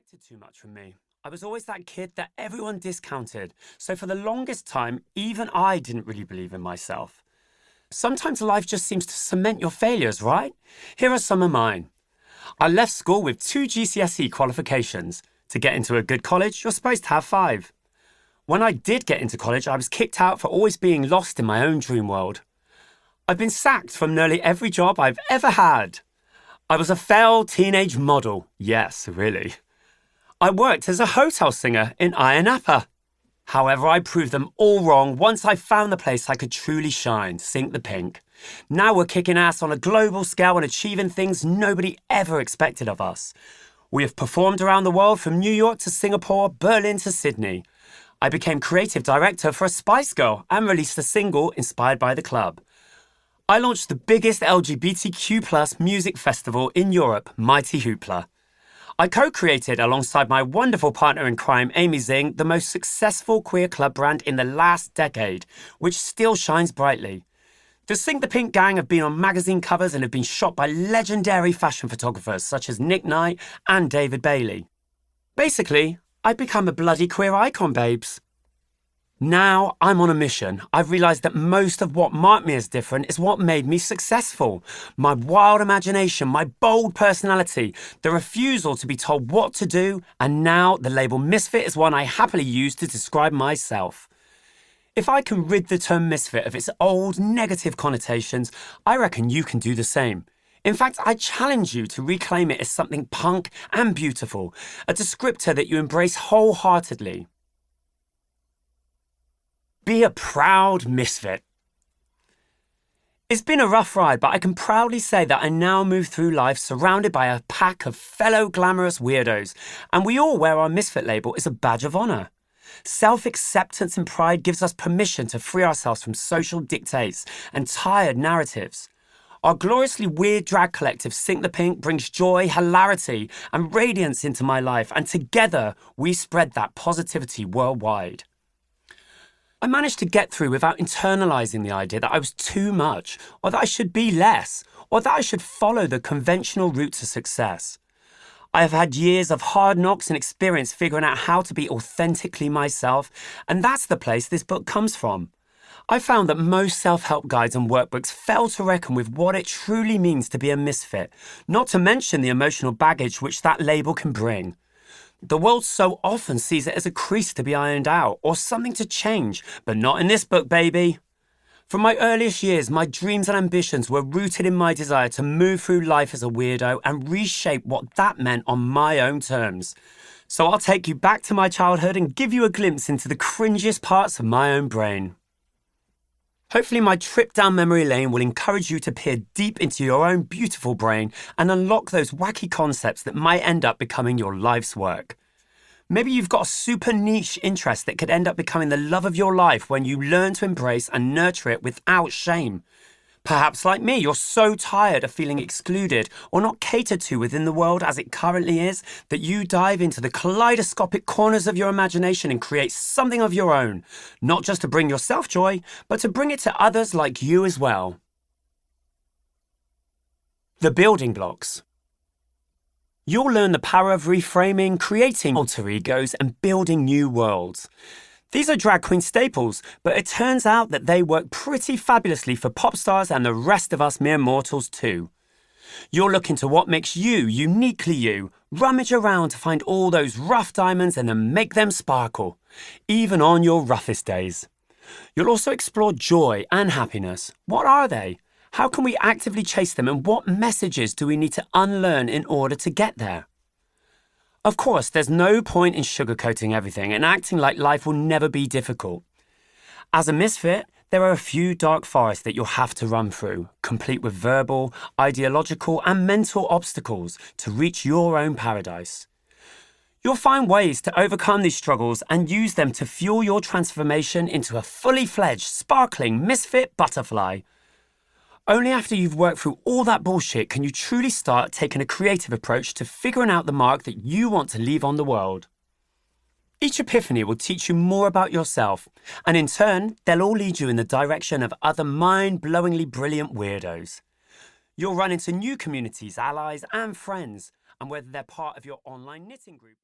expected too much from me. I was always that kid that everyone discounted, so for the longest time, even I didn't really believe in myself. Sometimes life just seems to cement your failures, right? Here are some of mine. I left school with 2 GCSE qualifications. To get into a good college, you're supposed to have 5. When I did get into college, I was kicked out for always being lost in my own dream world. I've been sacked from nearly every job I've ever had. I was a failed teenage model. Yes, really. I worked as a hotel singer in Ayia Napa. However, I proved them all wrong once I found the place I could truly shine, Sink the Pink. Now we're kicking ass on a global scale and achieving things nobody ever expected of us. We have performed around the world from New York to Singapore, Berlin to Sydney. I became creative director for a Spice Girl and released a single inspired by the club. I launched the biggest LGBTQ+ music festival in Europe, Mighty Hoopla. I co-created alongside my wonderful partner in crime, Amy Zing, the most successful queer club brand in the last decade, which still shines brightly. The Sink the Pink gang have been on magazine covers and have been shot by legendary fashion photographers such as Nick Knight and David Bailey. Basically, I've become a bloody queer icon, babes. Now I'm on a mission. I've realised that most of what marked me as different is what made me successful. My wild imagination, my bold personality, the refusal to be told what to do, and now the label Misfit is one I happily use to describe myself. If I can rid the term misfit of its old negative connotations, I reckon you can do the same. In fact, I challenge you to reclaim it as something punk and beautiful, a descriptor that you embrace wholeheartedly. Be a proud misfit. It's been a rough ride, but I can proudly say that I now move through life surrounded by a pack of fellow glamorous weirdos, and we all wear our misfit label as a badge of honour. Self-acceptance and pride gives us permission to free ourselves from social dictates and tired narratives. Our gloriously weird drag collective Sink the Pink brings joy, hilarity and radiance into my life, and together we spread that positivity worldwide. I managed to get through without internalising the idea that I was too much, or that I should be less, or that I should follow the conventional route to success. I have had years of hard knocks and experience figuring out how to be authentically myself, and that's the place this book comes from. I found that most self-help guides and workbooks fail to reckon with what it truly means to be a misfit, not to mention the emotional baggage which that label can bring. The world so often sees it as a crease to be ironed out or something to change, but not in this book, baby. From my earliest years, my dreams and ambitions were rooted in my desire to move through life as a weirdo and reshape what that meant on my own terms. So I'll take you back to my childhood and give you a glimpse into the cringiest parts of my own brain. Hopefully my trip down memory lane will encourage you to peer deep into your own beautiful brain and unlock those wacky concepts that might end up becoming your life's work. Maybe you've got a super niche interest that could end up becoming the love of your life when you learn to embrace and nurture it without shame. Perhaps like me, you're so tired of feeling excluded or not catered to within the world as it currently is that you dive into the kaleidoscopic corners of your imagination and create something of your own, not just to bring yourself joy, but to bring it to others like you as well. The building blocks. You'll learn the power of reframing, creating alter egos, and building new worlds. These are drag queen staples, but it turns out that they work pretty fabulously for pop stars and the rest of us mere mortals too. You'll look into what makes you uniquely you, rummage around to find all those rough diamonds and then make them sparkle, even on your roughest days. You'll also explore joy and happiness. What are they? How can we actively chase them, and what messages do we need to unlearn in order to get there? Of course, there's no point in sugarcoating everything and acting like life will never be difficult. As a misfit, there are a few dark forests that you'll have to run through, complete with verbal, ideological and mental obstacles to reach your own paradise. You'll find ways to overcome these struggles and use them to fuel your transformation into a fully fledged, sparkling misfit butterfly. Only after you've worked through all that bullshit can you truly start taking a creative approach to figuring out the mark that you want to leave on the world. Each epiphany will teach you more about yourself, and in turn, they'll all lead you in the direction of other mind-blowingly brilliant weirdos. You'll run into new communities, allies, and friends, and whether they're part of your online knitting group